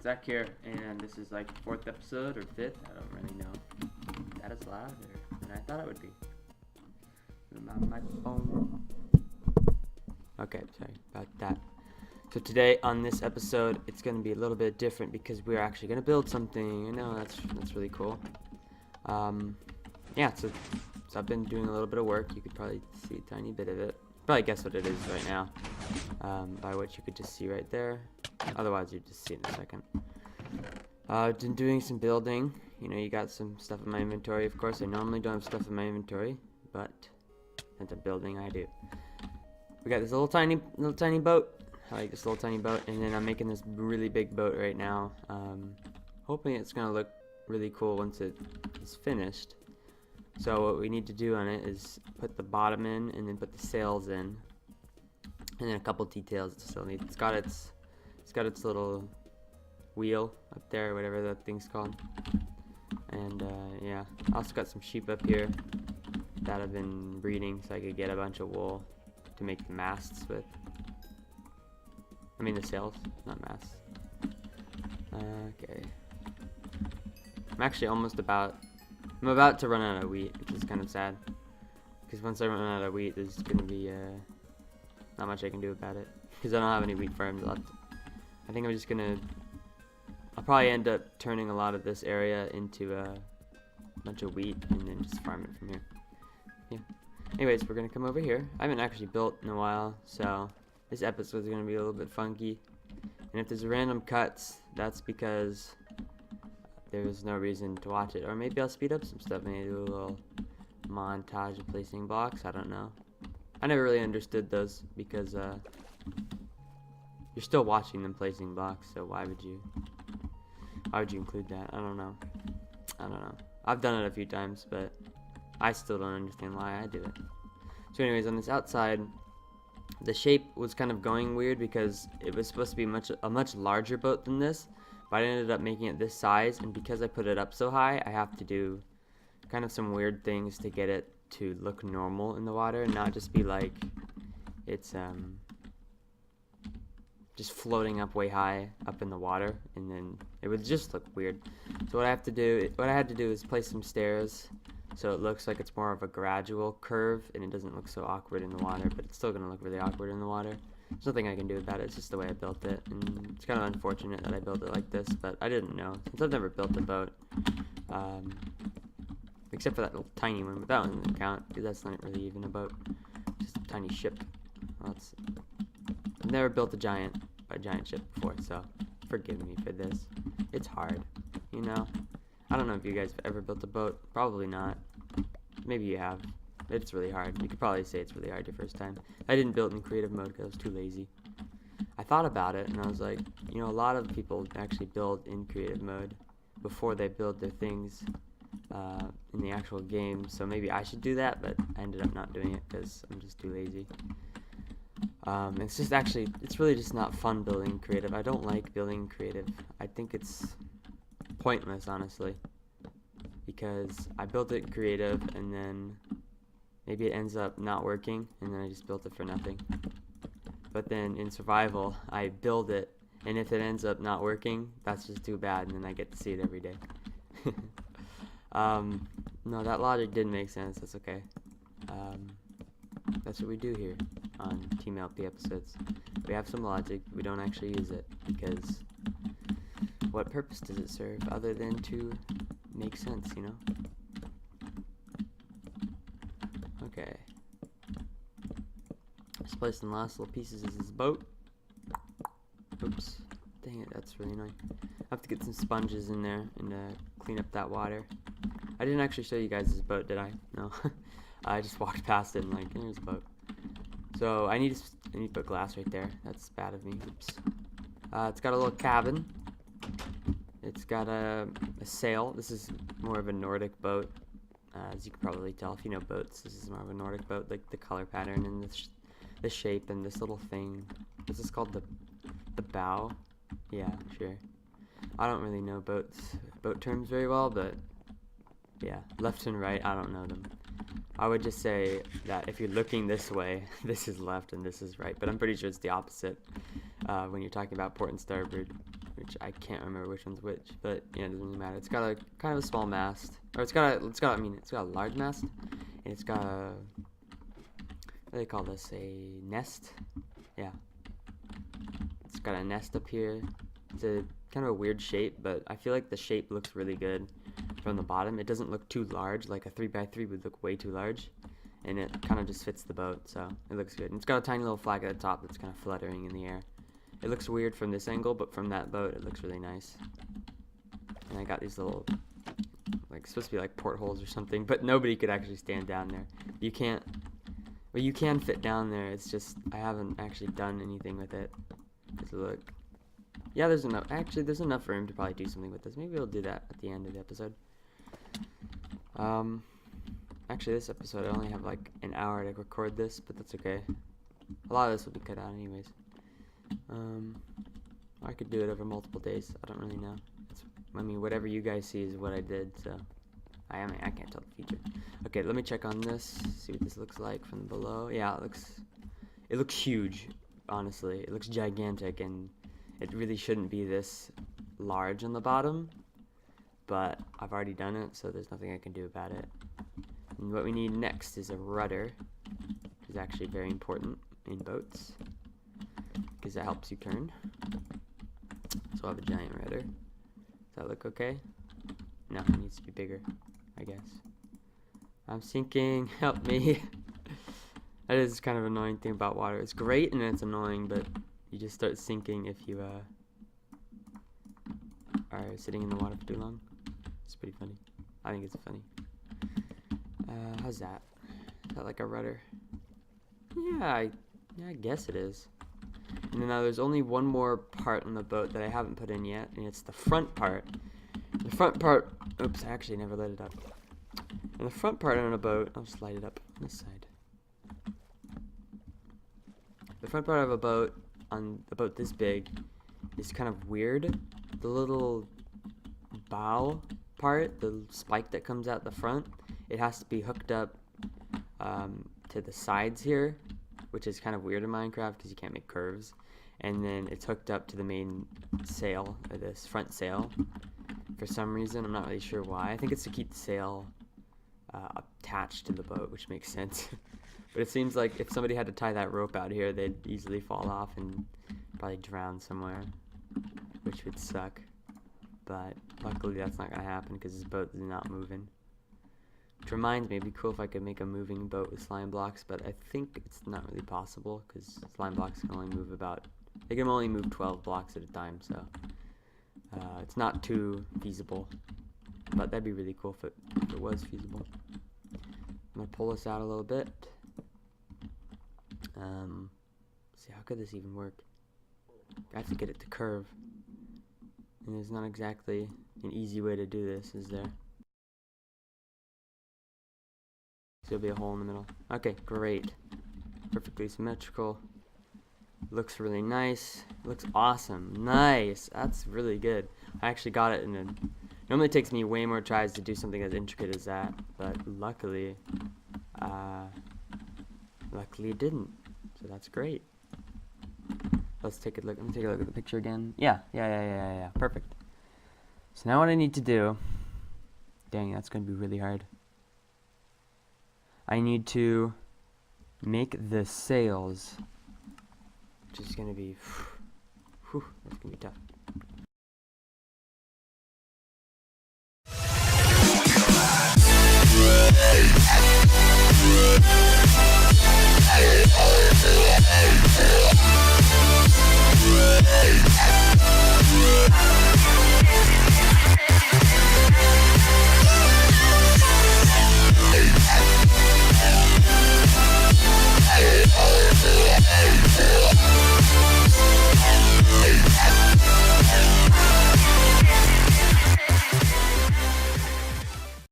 Zack here, and this is like fourth episode or fifth. I don't really know. That is louder than I thought it would be. On my phone. Okay, sorry about that. So today on this episode, it's going to be a little bit different because we're actually going to build something. I know that's really cool. Yeah, so I've been doing a little bit of work. You could probably see a tiny bit of it. Probably guess what it is right now, by what you could just see right there. Otherwise, you'd just see it in a second. I've been doing some building. You know, you got some stuff in my inventory. Of course, I normally don't have stuff in my inventory, but since I'm building, I do. We got this little tiny boat. I like this little tiny boat, and then I'm making this really big boat right now. Hoping it's gonna look really cool once it is finished. So what we need to do on it is put the bottom in, and then put the sails in, and then a couple details it still needs. It's got its little wheel up there, whatever that thing's called. And yeah, I also got some sheep up here that I've been breeding so I could get a bunch of wool to make the masts with. I mean the sails, not masts. Okay. I'm about to run out of wheat, which is kind of sad. Because once I run out of wheat, there's gonna be not much I can do about it. Because I don't have any wheat farms left. I think I'll probably end up turning a lot of this area into a bunch of wheat and then just farm it from here. Yeah. Anyways, we're gonna come over here. I haven't actually built in a while, so this episode is gonna be a little bit funky. And if there's random cuts, that's because there's no reason to watch it. Or maybe I'll speed up some stuff, maybe do a little montage of placing blocks. I don't know. I never really understood those because you're still watching them placing blocks, so why would you include that? I don't know. I've done it a few times, but I still don't understand why I do it. So anyways, on this outside, the shape was kind of going weird because it was supposed to be a much larger boat than this, but I ended up making it this size, and because I put it up so high, I have to do kind of some weird things to get it to look normal in the water and not just be like it's just floating up way high up in the water, and then it would just look weird. So what I had to do is place some stairs so it looks like it's more of a gradual curve and it doesn't look so awkward in the water, but it's still gonna look really awkward in the water. There's nothing I can do about it. It's just the way I built it, and it's kind of unfortunate that I built it like this, but I didn't know since I've never built a boat, except for that little tiny one, but that one doesn't count because that's not really even a boat, just a tiny ship. Well, I've never built a giant ship before, so forgive me for this. It's hard, you know. I don't know if you guys have ever built a boat. Probably not. Maybe you have. It's really hard. You could probably say it's really hard your first time. I didn't build in creative mode because I was too lazy. I thought about it and I was like, you know, a lot of people actually build in creative mode before they build their things in the actual game, so maybe I should do that, but I ended up not doing it because I'm just too lazy. It's really just not fun building creative. I don't like building creative. I think it's pointless, honestly, because I built it creative and then maybe it ends up not working and then I just built it for nothing. But then in survival, I build it, and if it ends up not working, that's just too bad, and then I get to see it every day. No, that logic didn't make sense. That's okay. That's what we do here on Team LP episodes. We have some logic, we don't actually use it, because what purpose does it serve other than to make sense, you know? Okay. Just placing the last little pieces is this boat. Oops. Dang it, that's really annoying. I have to get some sponges in there and clean up that water. I didn't actually show you guys this boat, did I? No. I just walked past it and like, there's a boat. So I need to put glass right there. That's bad of me. Oops. It's got a little cabin. It's got a sail. This is more of a Nordic boat. As you can probably tell if you know boats, this is more of a Nordic boat. Like the color pattern and the shape and this little thing. This is called the bow. Yeah, sure. I don't really know boat terms very well, but yeah, left and right, I don't know them. I would just say that if you're looking this way, this is left and this is right, but I'm pretty sure it's the opposite when you're talking about port and starboard. which I can't remember which one's which, but yeah, it doesn't really matter. It's got a kind of a small mast, or it's got a large mast, and it's got a, what do they call this? A nest? Yeah. It's got a nest up here. It's a kind of a weird shape, but I feel like the shape looks really good from the bottom. It doesn't look too large, like a 3x3 would look way too large, and it kind of just fits the boat, so it looks good. And it's got a tiny little flag at the top that's kind of fluttering in the air. It looks weird from this angle, but from that boat it looks really nice. And I got these little, like, supposed to be like portholes or something, but nobody could actually stand down there. You can't, well, you can fit down there, it's just I haven't actually done anything with it. Because look, yeah, there's enough room to probably do something with this. Maybe we'll do that at the end of the episode. Actually, this episode, I only have like an hour to record this, but that's okay. A lot of this will be cut out anyways. I could do it over multiple days. I don't really know. I mean, whatever you guys see is what I did, so I can't tell the future. Okay, let me check on this, see what this looks like from below. Yeah, it looks huge, honestly. It looks gigantic, and it really shouldn't be this large on the bottom, but I've already done it, so there's nothing I can do about it. And what we need next is a rudder, which is actually very important in boats, because that helps you turn. So I have a giant rudder. Does that look okay? No, it needs to be bigger, I guess. I'm sinking, help me. That is kind of an annoying thing about water. It's great and it's annoying, but you just start sinking if you are sitting in the water for too long. It's pretty funny. I think it's funny. How's that? Is that like a rudder? Yeah, I guess it is. And then now there's only one more part on the boat that I haven't put in yet, and it's the front part. The front part, oops, I actually never lit it up. And the front part on a boat, I'll just light it up on this side. The front part of a boat, on a boat this big, is kind of weird. The little bow part, the spike that comes out the front, it has to be hooked up to the sides here, which is kind of weird in Minecraft because you can't make curves. And then it's hooked up to the main sail, or this front sail, for some reason. I'm not really sure why. I think it's to keep the sail attached to the boat, which makes sense. But it seems like if somebody had to tie that rope out here, they'd easily fall off and probably drown somewhere, which would suck. But luckily that's not going to happen because this boat is not moving. Which reminds me, it'd be cool if I could make a moving boat with slime blocks, but I think it's not really possible because slime blocks can only move they can only move 12 blocks at a time, so it's not too feasible. But that'd be really cool if it was feasible. I'm going to pull this out a little bit. See, how could this even work? I have to get it to curve. And there's not exactly an easy way to do this, is there? So there'll be a hole in the middle. Okay, great. Perfectly symmetrical. Looks really nice. Looks awesome. Nice. That's really good. I actually got it in a... Normally it takes me way more tries to do something as intricate as that, but luckily it didn't. So that's great. Let's take a look. Let me take a look at the picture again. Yeah. Perfect. So now what I need to do... Dang, that's going to be really hard. I need to make the sails, which is going to be... that's going to be tough.